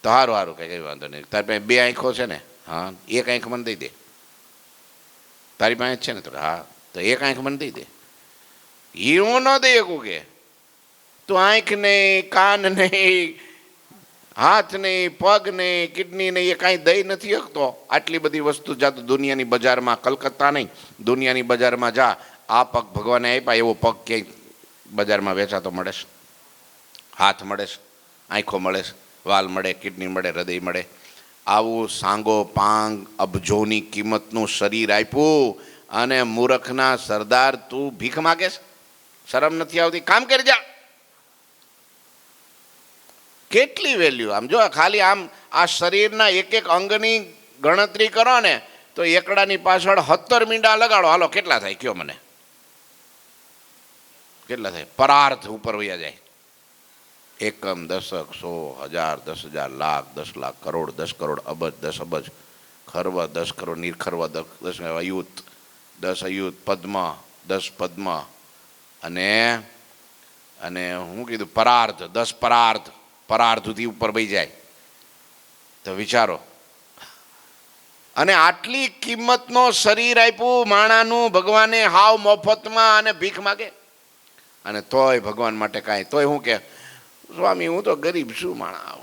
તો સારું કંઈ વાંધો નહીં. તારી પાસે 2 આંખો છે ને? હા, 1 આંખ મને દઈ દે. તારી પાસે જ છે ને? તો હા, તો 1 આંખ મને દઈ દે. એ હું ન દઈ શકું. કે તું આંખ નહીં, કાન નહીં, હાથ નહીં, પગ નહીં, કિડની નહીં, એ કાંઈ દઈ નથી શકતો. આટલી બધી વસ્તુ જા તો દુનિયાની બજારમાં, કલકત્તા નહીં દુનિયાની બજારમાં જા, આ પગ ભગવાને આપ્યા એવો પગ ક્યાંય બજારમાં વેચાતો મળે છે? હાથ મળે છે, આંખો મળે છે, વાલ મળે, કિડની મળે, હૃદય મળે. આવું સાંગો પાંગ અબજોની કિંમતનું શરીર આપ્યું અને મૂર્ખના સરદાર તું ભીખ માગે છે? શરમ નથી આવતી? કામ કરી જા. કેટલી વેલ્યુ! આમ જો ખાલી આમ આ શરીરના એક અંગની ગણતરી કરો ને તો એકડાની પાછળ 17 મીંડા લગાડો, હાલો કેટલા થાય કયો મને? કેટલા થાય? પરાર્થ ઉપર વયા જાય. એકમ, દશક, 100, 1000, 10,000, લાખ, 10 લાખ, કરોડ, 10 કરોડ, અબજ, 10 અબજ, ખર્વ 10 કરોડ, નિર્ખર્વ 10 અયુત, 10 અયુત, પદ્મ 10 પદ્મ, અને હું કીધું પરાર્થ 10 પરાર્થથી ઉપર વહી જાય. તો વિચારો. અને આટલી કિંમતનો શરીર આપ્યું માણાનું ભગવાને હાવ મફતમાં, અને ભીખ માગે. અને તોય ભગવાન માટે કાંઈ, તોય હું કે સ્વામી હું તો ગરીબ છું માણા,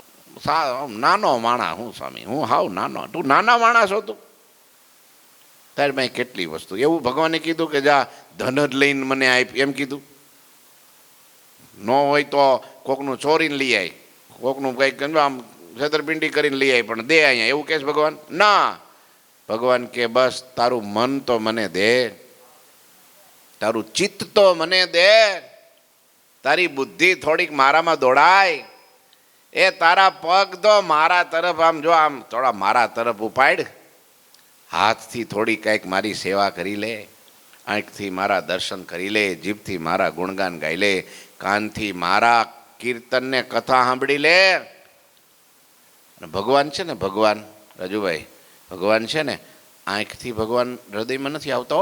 નાનો માણા હું સ્વામી, હું હાવ નાનો. તું નાના માણસ છો તું? તારી પાસે કેટલી વસ્તુ. એવું ભગવાને કીધું કે જા ધન જ લઈને મને આપ, એમ કીધું? ન હોય તો કોકનું ચોરીને લઈ આવી, કોકનું કંઈક આમ છેતરપિંડી કરીને લઈ આવી, પણ દે અહીંયા, એવું કહે છે ભગવાન? ના, ભગવાન કે બસ તારું મન તો મને દે, તારું ચિત્ત તો મને દે, તારી બુદ્ધિ થોડીક મારામાં દોડાય, એ તારા પગ તો મારા તરફ આમ જો, આમ થોડા મારા તરફ ઉપાડ, હાથથી થોડી કંઈક મારી સેવા કરી લે, આંખથી મારા દર્શન કરી લે, જીભથી મારા ગુણગાન ગાઈ લે, કાનથી મારા કીર્તનને કથા સાંભળી લે. અને ભગવાન છે ને, ભગવાન રાજુભાઈ, ભગવાન છે ને, આંખથી ભગવાન હૃદયમાં નથી આવતો,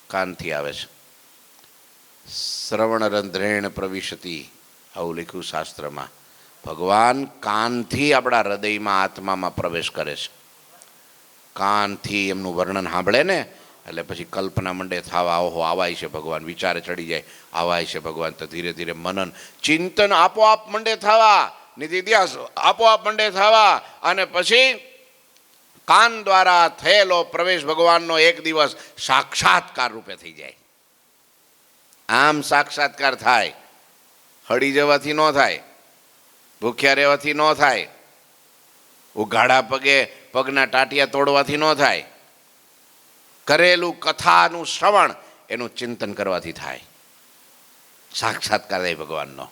કાનથી આવે છે. શ્રવણરંધ્રેણ પ્રવિશતિ, આવું લખ્યું શાસ્ત્રમાં. ભગવાન કાનથી આપણા હૃદયમાં આત્મામાં પ્રવેશ કરે છે. કાનથી એમનું વર્ણન સાંભળે ને એટલે પછી કલ્પના મંડે થવા, ઓહો આવાય છે ભગવાન, વિચારે ચડી જાય આવાય છે ભગવાન, તો ધીરે ધીરે મનન ચિંતન આપોઆપ મંડે થવા, નિધિધ્યાસ આપોઆપ મંડે થવા, અને પછી કાન દ્વારા થયેલો પ્રવેશ ભગવાનનો એક દિવસ સાક્ષાત્કાર રૂપે થઈ જાય. આમ સાક્ષાત્કાર થાય, હળી જવાથી ન થાય, ભૂખ્યા રહેવાથી ન થાય, ઉઘાડા પગે પગના ટાટિયા તોડવાથી ન થાય, કરેલું કથાનું શ્રવણ એનું ચિંતન કરવાથી થાય. સાક્ષાત્કાર થાય ભગવાનનો.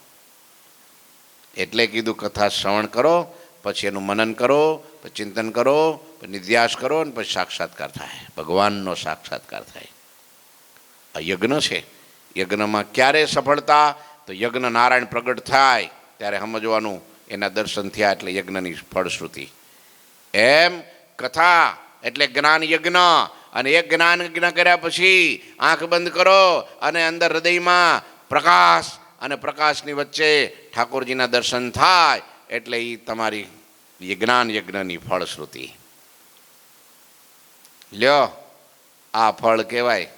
એટલે કીધું કથા શ્રવણ કરો, પછી એનું મનન કરો, પછી ચિંતન કરો, પછી નિધ્યાસ કરો, અને પછી સાક્ષાત્કાર થાય, ભગવાનનો સાક્ષાત્કાર થાય. આ યજ્ઞ છે. યજ્ઞમાં ક્યારે સફળતા? તો યજ્ઞ નારાયણ પ્રગટ થાય ત્યારે સમજવાનું એના દર્શન થયા એટલે યજ્ઞની ફળશ્રુતિ. એમ કથા એટલે જ્ઞાન યજ્ઞ, અને એક જ્ઞાન યજ્ઞ કર્યા પછી આંખ બંધ કરો અને અંદર હૃદયમાં પ્રકાશ, અને પ્રકાશની વચ્ચે ઠાકોરજીના દર્શન થાય એટલે એ તમારી જ્ઞાન યજ્ઞની ફળશ્રુતિ. લ્યો, આ ફળ કહેવાય.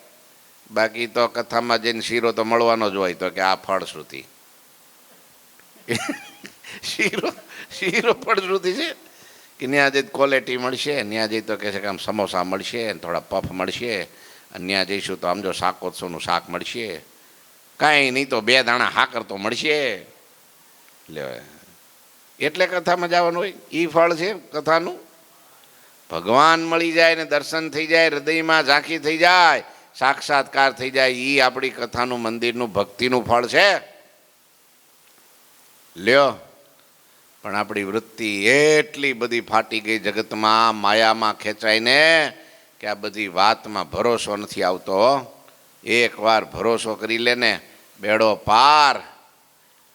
બાકી તો કથામાં જઈને શીરો તો મળવાનો જ હોય, તો કે આ ફળશ્રુતિ. શીરો ફળશ્રુતિ છે કે ત્યાં જઈ ક્વોલિટી મળશે, ત્યાં જઈ તો કહે છે કે આમ સમોસા મળશે, થોડા પફ મળશે, અને ત્યાં જઈશું તો આમ જો શાકોત્સવનું શાક મળશે, કાંઈ નહીં તો 2 દાણા હાકર તો મળશે. લે, એટલે કથામાં જવાનું હોય. એ ફળ છે કથાનું. ભગવાન મળી જાય ને દર્શન થઈ જાય, હૃદયમાં ઝાંખી થઈ જાય, સાક્ષાત્કાર થઈ જાય, એ આપણી કથાનું, મંદિરનું, ભક્તિનું ફળ છે. લ્યો, પણ આપણી વૃત્તિ એટલી બધી ફાટી ગઈ જગતમાં, માયામાં ખેંચાઈને, કે આ બધી વાતમાં ભરોસો નથી આવતો. એકવાર ભરોસો કરી લે ને, બેડો પાર,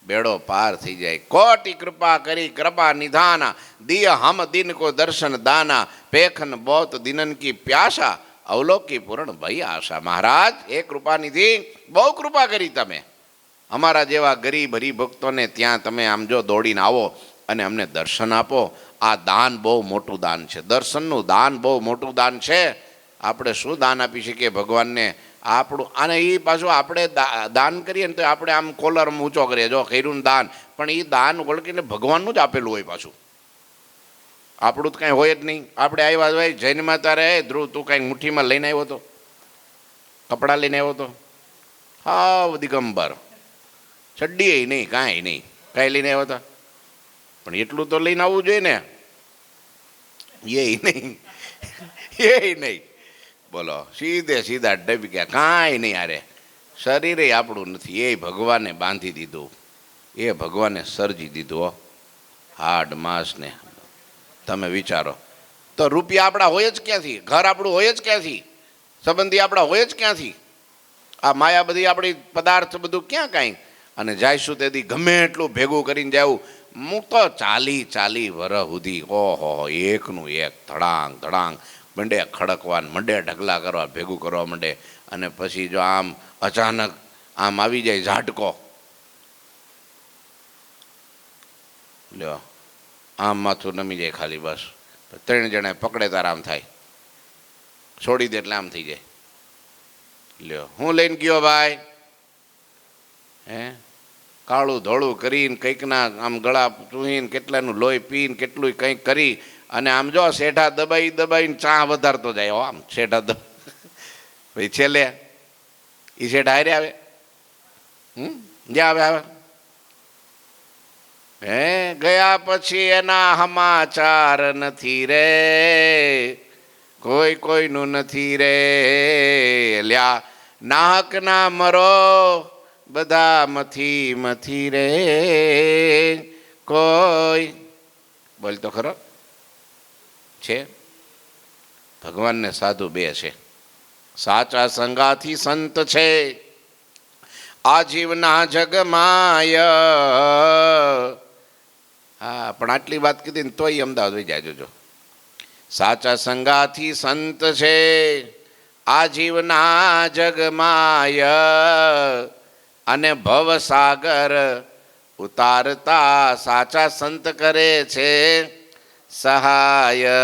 બેડો પાર થઈ જાય. કોટી કૃપા કરી કૃપા નિધાના, દિય હમ દિન કો દર્શન દાના, પેખન બૌત દિનન કી પ્યાસા, અવલોકી પૂરણ ભઈ આશા. મહારાજ, એ કૃપાનિધિ, બહુ કૃપા કરી તમે. અમારા જેવા ગરીબ હરિભક્તોને ત્યાં તમે આમ જો દોડીને આવો અને અમને દર્શન આપો. આ દાન બહુ મોટું દાન છે. દર્શનનું દાન બહુ મોટું દાન છે. આપણે શું દાન આપી શકીએ ભગવાનને? આપણું, અને એ પાછું આપણે દાન કરીએ ને તો આપણે આમ કોલર ઊંચો કરીએ, જો કર્યું દાન, પણ એ દાન ઓળખીને ભગવાનનું જ આપેલું હોય પાછું. આપણું તો કાંઈ હોય જ નહીં. આપણે આવ્યા હોય જૈનમાં, તારે ધ્રુવ તું કાંઈ મુઠ્ઠીમાં લઈને આવ્યો હતો, કપડાં લઈને આવ્યો હતો, હા દિગંબર, ચડ્ડીએ નહીં, કાંઈ નહીં, કાંઈ લઈને આવ્યો હતા, પણ એટલું તો લઈને આવવું જોઈએ ને. એ નહીં, એ નહીં, બોલો, સીધા ડબી ગયા, કાંઈ નહીં. અરે શરીરે આપણું નથી, એ ભગવાને બાંધી દીધું, એ ભગવાને સર્જી દીધું. હાડ માંસને તમે વિચારો તો રૂપિયા આપણા હોય જ ક્યાંથી? ઘર આપણું હોય જ ક્યાંથી? સંબંધી આપણા હોય જ ક્યાંથી? આ માયા બધી આપણી પદાર્થ બધું ક્યાં કાંઈ? અને જાયશું તેથી ગમે એટલું ભેગું કરીને જાવું. હું તો 40 વર્ષ સુધી, ઓહો, એકનું એક ધડાંગ ધડાંગ મંડે ખડકવા, મંડે ઢગલા કરવા, ભેગું કરવા માંડે. અને પછી જો આમ અચાનક આમ આવી જાય ઝાટકો, લ્યો, આમ માથું નમી જાય ખાલી, બસ 3 જણા પકડે તાર આમ થાય, છોડી દે એટલે આમ થઈ જાય. લ્યો, હું લઈને ગયો ભાઈ? હે, કાળું ધોળું કરીને કંઈકના આમ ગળા ચૂહીને, કેટલાનું લોહી પીને, કેટલું કંઈક કરી, અને આમ જો શેઠા દબાઈને ચા વધારતો જાય. આમ શેઠા ભાઈ છેલ્લે એ શેઠ હારે આવે, જ્યાં આવે. હે, ગયા પછી એના સમાચાર નથી રે, કોઈનું નથી રે. લ્યા, નાહક ના મરો, બધા મથી રે, કોઈ બોલ તો ખરો છે. ભગવાનને સાધુ 2 છે. સાચા સંગાથી સંત છે, આજીવના જગમાય. હા, પણ આટલી વાત કીધી ને તોય અમદાવાદ વહી જાય જોજો. સાચા સંગાથી સંત છે, આજીવના જગમાય. અને ભવસાગર ઉતારતા સાચા સંત કરે છે સહાય.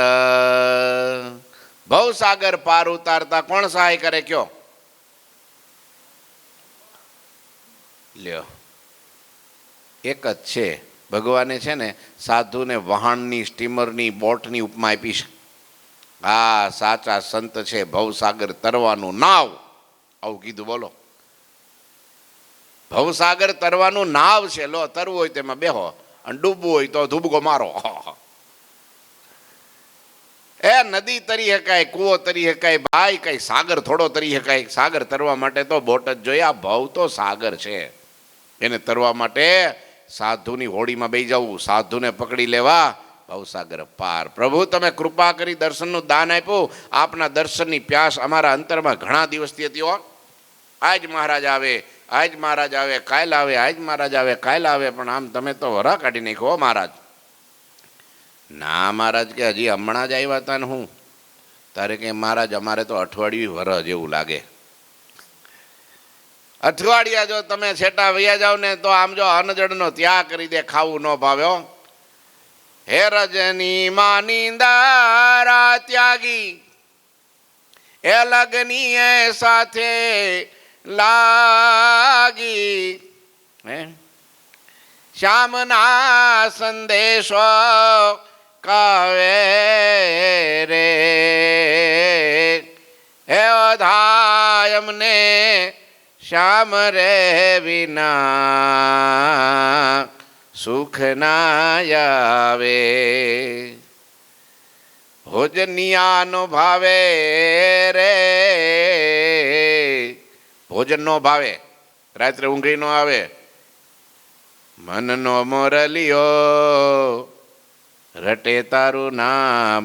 ભવસાગર પાર ઉતારતા કોણ સહાય કરે કયો? લ્યો, એક જ છે. ભગવાને છે ને સાધુને વહાણની, સ્ટીમરની, બોટની ઉપમા આપી છે. આ સાચા સંત છે ભવસાગર તરવાનું નાવ, આવું કીધું. બોલો, ભવસાગર તરવાનું નાવ છે. લો, તરવું હોય તેમાં બેહો અને ડૂબવું હોય તો ધૂબકો મારો. એ નદી તરી શકાય, કૂવો તરી શકાય ભાઈ, કઈ સાગર થોડો તરી શકાય? સાગર તરવા માટે તો બોટ જ જોઈએ. આ ભવ તો સાગર છે, એને તરવા માટે સાધુની હોડીમાં બેસી જવું, સાધુને પકડી લેવા, ભવસાગર પાર. પ્રભુ તમે કૃપા કરી દર્શનનું દાન આપ્યું. આપના દર્શનની પ્યાસ અમારા અંતરમાં ઘણા દિવસથી હતી. હો, આજ મહારાજ આવે, આજ મહારાજ આવે, કાલ આવે, આજ મહારાજ આવે, કાલ આવે. પણ આમ તમે તો વરા કાઢી નાખ્યો મહારાજ. ના મહારાજ કે હજી હમણાં જ આવ્યા હતા ને હું. તારે કે મહારાજ અમારે તો અઠવાડિયું વરસ જેવું લાગે. અઠવાડિયા જો તમે છેટા વૈયા જાવ ને તો આમ જો અનજડનો ત્યાગ કરી દે, ખાવું ન ભાવ્યો. હે રજની માની દારા ત્યાગી, એ લગની એ સાથે લાગી. હે શ્યામના સંદેશો કાવે રે, હે અધાય અમને શ્યામ રે વિના સુખ ના આવે. ભોજનિયાનો ભાવે રે, ભોજન નો ભાવે, રાત્રે ઊંઘી નો આવે. મનનો મોરલિયો રટે તારું નામ.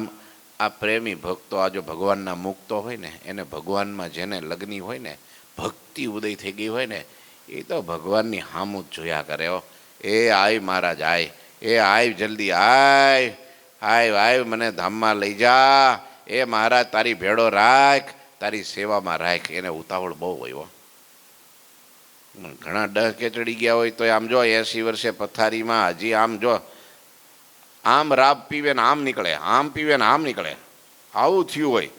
આ પ્રેમી ભક્તો, આ જો ભગવાનના મુક્તો હોય ને, એને ભગવાનમાં જેને લગ્ની હોય ને, ભક્તિ ઉદય થઈ ગઈ હોય ને, એ તો ભગવાનની હામું જ જોયા કરે. હો, એ આય મહારાજ આય, એ આય જલ્દી આય, આય આય મને ધામમાં લઈ જા. એ મહારાજ તારી ભેળો રાખ, તારી સેવામાં રાખ. એને ઉતાવળ બહુ હોય. હો, ઘણા ડહ કે ચડી ગયા હોય તો આમ જો 80 વર્ષે પથારીમાં હજી આમ જો આમ રાબ પીવે ને આમ નીકળે, આમ પીવે ને આમ નીકળે. આવું થયું હોય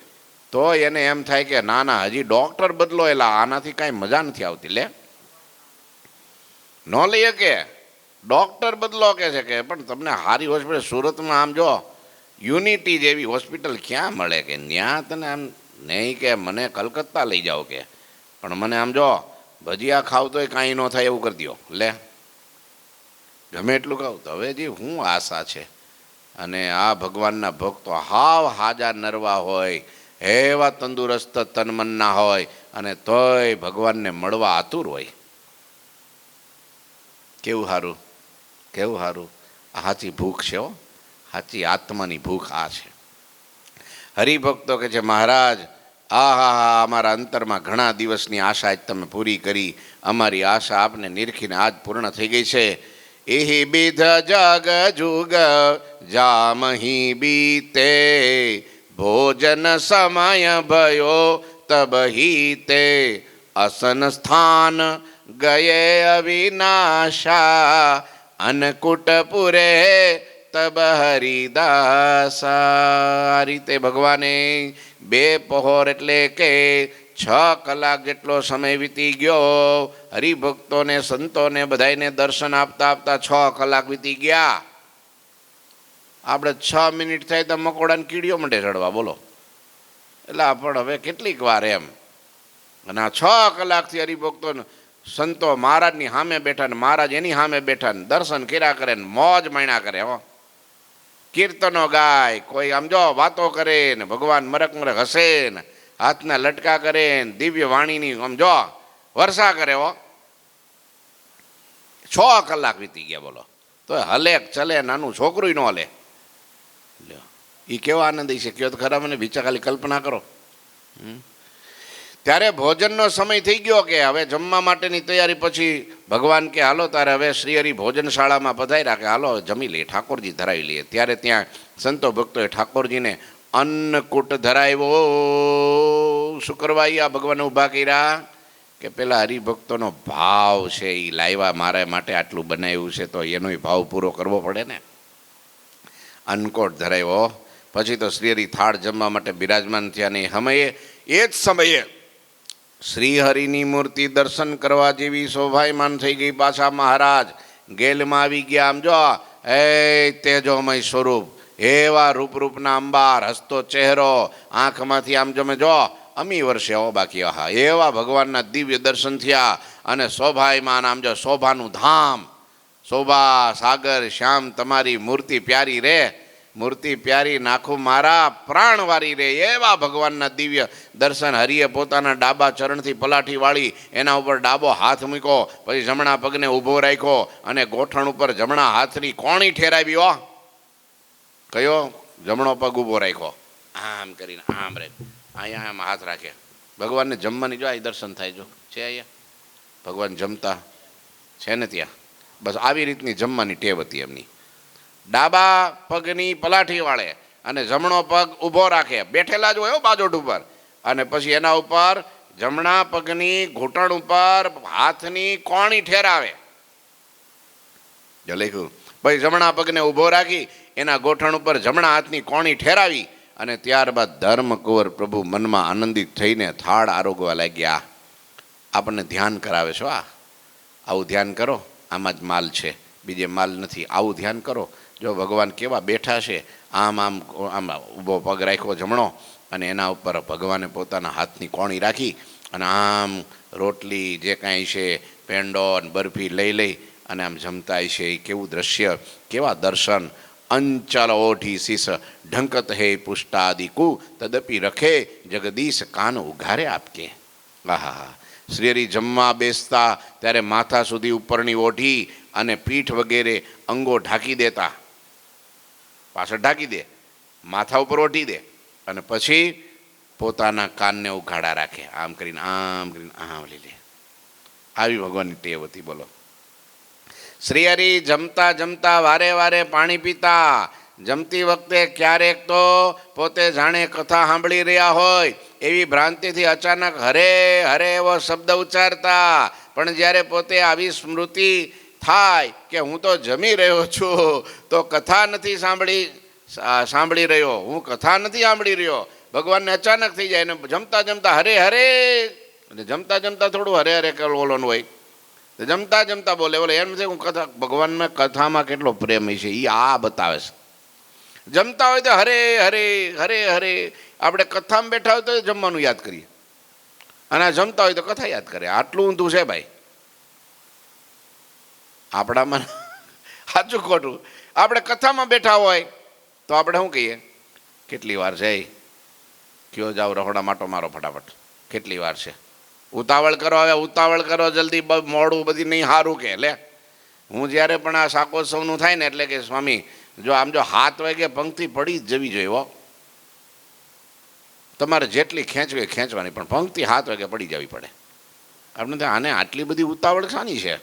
તો એને એમ થાય કે ના ના હજી ડોક્ટર બદલો, એલા આનાથી કાંઈ મજા નથી આવતી. લે ન લઈએ કે ડોક્ટર બદલો કે છે કે, પણ તમને સારી હોસ્પિટલ સુરતમાં આમ જો યુનિટી જેવી હોસ્પિટલ ક્યાં મળે કે ત્યાં તને આમ નહીં કે મને કલકત્તા લઈ જાઓ કે, પણ મને આમ જો ભજીયા ખાવ તોય કાંઈ ન થાય એવું કરી દો. લે ગમે એટલું ખાવ તો હવે જે શું આશા છે. અને આ ભગવાનના ભક્તો હાવ હાજા નરવા હોય, એવા તંદુરસ્ત તનમનના હોય, અને તોય ભગવાનને મળવા આતુર હોય. કેવું સારું, કેવું સારું. આ સાચી ભૂખ છે. હો, સાચી આત્માની ભૂખ આ છે. હરિભક્તો કે છે મહારાજ આ હા હા અમારા અંતરમાં ઘણા દિવસની આશા આજ તમે પૂરી કરી. અમારી આશા આપને નિરખીને આજ પૂર્ણ થઈ ગઈ છે. એહી બીધ જગ જુગ જામહી બીતે, ભોજન સમય ભયો તબહી તે, અસન સ્થાન ગયે અવિનાશા, અન્નકૂટપુરે તબ હરિદાસા. આ રીતે ભગવાને 2 પહોર એટલે કે 6 કલાક જેટલો સમય વીતી ગયો. હરિભક્તોને, સંતોને બધાને દર્શન આપતા આપતા 6 કલાક વીતી ગયા. આપણે 6 મિનિટ થાય તો મકોડાને કીડીઓ માટે ચડવા. બોલો, એટલે પણ હવે કેટલીક વાર એમ. અને આ 6 કલાકથી હરિભક્તો સંતો મહારાજની સામે બેઠા ને મહારાજ એની સામે બેઠા ને દર્શન કર્યા કરે ને મોજ માણ્યા કરે. હો, કીર્તનો ગાય, કોઈ આમ જો વાતો કરે ને ભગવાન મરક મરક હસે ને હાથના લટકા કરે ને દિવ્ય વાણીની આમ જો વર્ષા કરે. હો, 6 કલાક વીતી ગયા. બોલો, તો હલે ચલે નાનું છોકરું ન હલે. એ કેવો આનંદ છે કયો તો ખરા મને, બીજા ખાલી કલ્પના કરો. ત્યારે ભોજનનો સમય થઈ ગયો કે હવે જમવા માટેની તૈયારી. પછી ભગવાન કે હાલો તારે હવે શ્રીહરિ ભોજનશાળામાં પધાર્યા કે હાલો જમી લઈએ, ઠાકોરજી ધરાવી લઈએ. ત્યારે ત્યાં સંતો ભક્તોએ ઠાકોરજીને અન્નકૂટ ધરાવ્યો. શું કરવા આ ભગવાન ઊભા કર્યા કે પેલા હરિભક્તોનો ભાવ છે એ લાવ્યા મારા માટે આટલું બનાવ્યું છે તો એનોય ભાવ પૂરો કરવો પડે ને. અન્નકોટ ધરાવ્યો પછી તો શ્રીહરિ થાળ જમવા માટે બિરાજમાન થયા ને એ જ સમયે શ્રીહરિની મૂર્તિ દર્શન કરવા જેવી શોભાયમાન થઈ ગઈ. પાછા મહારાજ ગેલમાં આવી ગયા. આમ જો એ તેજોમય સ્વરૂપ, એવા રૂપરૂપના અંબાર, હસતો ચહેરો, આંખમાંથી આમ તમે જો અમી વર્ષે હો બાકી આહા એવા ભગવાનના દિવ્ય દર્શન થયા. અને શોભાયમાન આમ જો શોભાનું ધામ, શોભા સાગર શ્યામ તમારી મૂર્તિ પ્યારી રે, મૂર્તિ પ્યારી નાખું મારા પ્રાણવારી રે, એવા ભગવાનના દિવ્ય દર્શન. હરિએ પોતાના ડાબા ચરણથી પલાઠી વાળી એના ઉપર ડાબો હાથ મૂક્યો, પછી જમણા પગને ઊભો રાખ્યો અને ગોઠણ ઉપર જમણા હાથની કોણી ઠેરાવી. હો કયો જમણો પગ ઊભો રાખ્યો, આમ કરીને આમ રે, અહીંયા આમ હાથ રાખે. ભગવાનને જમવાની જો આ દર્શન થાય જો છે અહીંયા ભગવાન જમતા છે ને ત્યાં. બસ આવી રીતની જમવાની ટેવ હતી એમની. ડાબા પગની પલાઠી વાળે અને જમણો પગ ઊભો રાખે, બેઠેલા જ હોય બાજોટ ઉપર, અને પછી એના ઉપર જમણા પગની ઘૂંટણ ઉપર હાથની કોણી ઠેરાવે. જો લખ્યું. પછી જમણા પગને ઊભો રાખી એના ગોઠણ ઉપર જમણા હાથની કોણી ઠેરાવી અને ત્યારબાદ ધર્મકુંવર પ્રભુ મનમાં આનંદિત થઈને થાળ આરોગવા લાગ્યા. આપણને ધ્યાન કરાવે છો. આવું ધ્યાન કરો, આમાં જ માલ છે, બીજે માલ નથી. આવું ધ્યાન કરો. જો ભગવાન કેવા બેઠા છે, આમ આમ આમ ઊભો પગ રાખ્યો જમણો અને એના ઉપર ભગવાને પોતાના હાથની કોણી રાખી અને આમ રોટલી જે કાંઈ છે પેંડો અને બરફી લઈ અને આમ જમતા છે. એ કેવું દ્રશ્ય, કેવા દર્શન. અંચલ ઓઢી શીશ ઢંકત હે પુષ્ટાદિકુ તદપી રખે જગદીશ કાન ઉઘારે આપકે. આહા શ્રીહરિ જમવા બેસતા ત્યારે માથા સુધી ઉપરની ઓઢી અને પીઠ વગેરે અંગો ઢાંકી દેતા. પાછળ ઢાંકી દે, માથા ઉપર ઓઢી દે અને પછી પોતાના કાનને ઉઘાડા રાખે, આમ કરીને આમ લઈ લે. આવી ભગવાનની ટેવ હતી. બોલો. શ્રીહરિ જમતા જમતા વારે વારે પાણી પીતા. જમતી વખતે ક્યારેક તો પોતે જાણે કથા સાંભળી રહ્યા હોય એવી ભ્રાંતિથી અચાનક હરે હરે એવો શબ્દ ઉચ્ચારતા. પણ જ્યારે પોતે આવી સ્મૃતિ થાય કે હું તો જમી રહ્યો છું તો કથા નથી સાંભળી રહ્યો, હું કથા નથી સાંભળી રહ્યો, ભગવાનને અચાનક થઈ જાય. ને જમતા જમતા હરે હરે, જમતા જમતા થોડું હરે હરે બોલવાનું હોય, જમતા જમતા બોલે એમ નથી. હું કથા, ભગવાનના કથામાં કેટલો પ્રેમ છે એ આ બતાવે છે. જમતા હોય તો હરે હરે હરે હરે. આપણે કથામાં બેઠા હોય તો જમવાનું યાદ કરીએ અને જમતા હોય તો કથા યાદ કરે. આટલું ઊંધું છે ભાઈ આપણામાં. સાચું ખોટું? આપણે કથામાં બેઠા હોય તો આપણે શું કહીએ? કેટલી વાર છે? કયો જાઓ રહોડા માટો મારો ફટાફટ, કેટલી વાર છે? ઉતાવળ કરો, હવે ઉતાવળ કરો જલ્દી, મોડું બધી નહીં સારું કે લે. હું જ્યારે પણ આ શાકોત્સવનું થાય ને એટલે કે સ્વામી જો આમ જો 7 વાગે પંક્તિ પડી જ જવી જોઈએ. હો તમારે જેટલી ખેંચવી ખેંચવાની, પણ પંક્તિ 7 વાગે પડી જવી પડે. આપણે તો આને આટલી બધી ઉતાવળ શાની છે?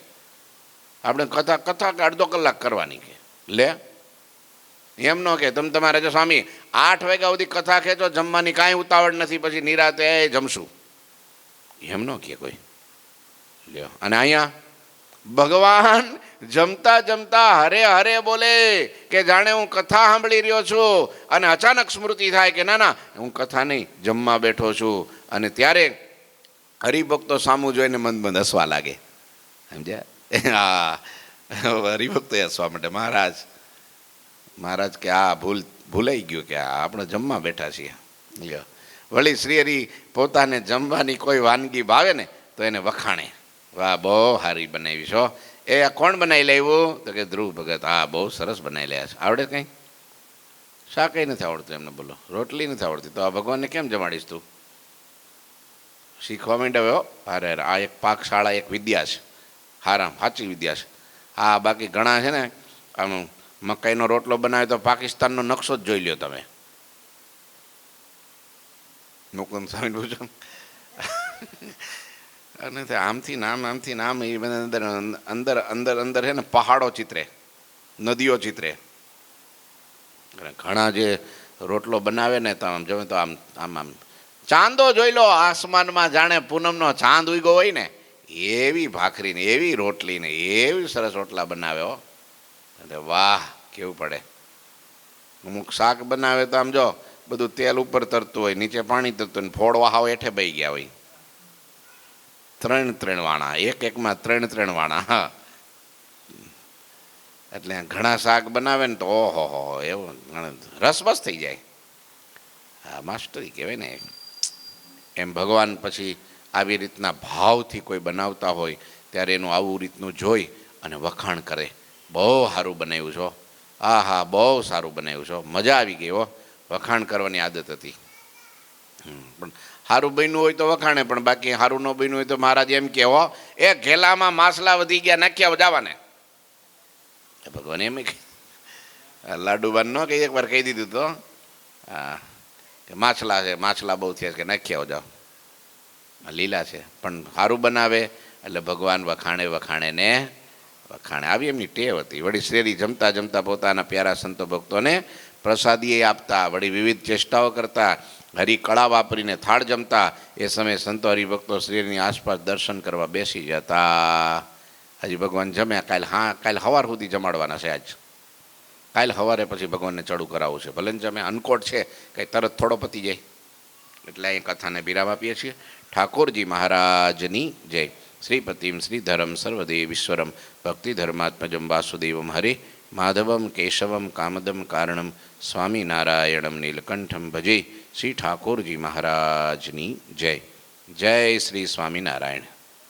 આપણે કથા અડધો કલાક કરવાની કે લે. એમ ન કે તમે તમારે જો સ્વામી 8 વાગ્યા સુધી કથા ખેંચો, જમવાની કાંઈ ઉતાવળ નથી, પછી નિરાતે જમશું, એમ ન કે કોઈ લ્યો. અને અહીંયા ભગવાન જમતા જમતા હરે હરે બોલે કે જાણે હું કથા સાંભળી રહ્યો છું. અને અચાનક સ્મૃતિ થાય કે ના ના હું કથા નહીં, જમવા બેઠો છું. અને ત્યારે હરિભક્તો સામું જોઈને મંદ હસવા લાગે. સમજ્યા? હા, હરિભક્તો હસવા માટે મહારાજ કે આ ભૂલાઈ ગયું કે આપણે જમવા બેઠા છીએ. લ્યો. વળી શ્રીહરિ પોતાને જમવાની કોઈ વાનગી ભાવે ને તો એને વખાણે, વાહ બહુ સારી બનાવી છો. એ કોણ બનાવી લાવ્યું? તો કે ધ્રુવ ભગત. હા બહુ સરસ બનાવી લ્યા છે. આવડે કંઈ? શાક કંઈ નથી આવડતું એમને. બોલો. રોટલી નથી આવડતી તો આ ભગવાનને કેમ જમાડીશ તું? શીખવા માંડ્યા હવે. અરે આ એક પાકશાળા, એક વિદ્યા છે, હારામ સાચી વિદ્યા છે. હા બાકી ઘણા છે ને આમ મકાઈનો રોટલો બનાવે તો પાકિસ્તાનનો નકશો જ જોઈ લ્યો તમે. મુકુંદ સ્વામી પૂછો અને આમથી નામ એ અંદર અંદર અંદર અંદર છે ને પહાડો ચિત્રે, નદીઓ ચિત્રે. ઘણા જે રોટલો બનાવે ને તો આમ જમે તો આમ આમ આમ ચાંદો જોઈ લો આસમાનમાં, જાણે પૂનમનો ચાંદ ઉગ્યો હોય ને એવી ભાખરી ને એવી રોટલી ને એવી સરસ રોટલા બનાવે હો. અરે વાહ, કેવું પડે. અમુક શાક બનાવે તો આમ જો બધું તેલ ઉપર તરતું હોય, નીચે પાણી તરતું હોય, ફોડવા હાવ હેઠે બઈ ગયા હોય. 3 વાણા, એકમાં 3 વાણા. હા, એટલે ઘણા શાક બનાવે ને તો ઓહો હો, એવું રસબસ થઈ જાય. હા, માસ્ટરી કહેવાય ને. એમ ભગવાન પછી આવી રીતના ભાવથી કોઈ બનાવતા હોય ત્યારે એનું આવું રીતનું જોઈ અને વખાણ કરે, બહુ સારું બનાવ્યું છો, હા હા બહુ સારું બનાવ્યું છો, મજા આવી ગઈ હો. વખાણ કરવાની આદત હતી. પણ સારું બન્યું હોય તો વખાણે, પણ બાકી સારું ન બન્યું હોય તો મહારાજ એમ કહે, હો એ ઘેલામાં માછલા વધી ગયા, નાખ્યા જવાને. ભગવાન એમ લાડુબાન ન કહી, એકવાર કહી દીધું તો હા કે માછલા છે, માછલા બહુ થયા કે નાખ્યા જાઓ, લીલા છે. પણ સારું બનાવે એટલે ભગવાન વખાણે વખાણે ને વખાણે. આવી એમની ટેવ હતી. વળી શેરી જમતા જમતા પોતાના પ્યારા સંતો ભક્તોને પ્રસાદી આપતા, વળી વિવિધ ચેષ્ટાઓ કરતા, હરિકળા વાપરીને થાળ જમતા. એ સમયે સંતો હરિભક્તો શરીરની આસપાસ દર્શન કરવા બેસી જતા. હજી ભગવાન જમ્યા, કાલે સવાર સુધી જમાડવાના છે. આજ કાલે સવારે પછી ભગવાનને ચડું કરાવવું છે. ભલે જમે અનકોટ છે, કંઈ તરત થોડો પતી જાય. એટલે અહીં કથાને વિરામ આપીએ છીએ. ઠાકોરજી મહારાજની જય. શ્રીપતિમ શ્રીધરમ સર્વદેવીશ્વરમ ભક્તિધર્માત્મજમ વાસુદેવમ હરે માધવમ કેશવમ કામદમ કારણમ સ્વામિનારાયણમ નીલકંઠમ ભજે. શ્રી ઠાકોરજી મહારાજની જય. જય શ્રી સ્વામિનારાયણ.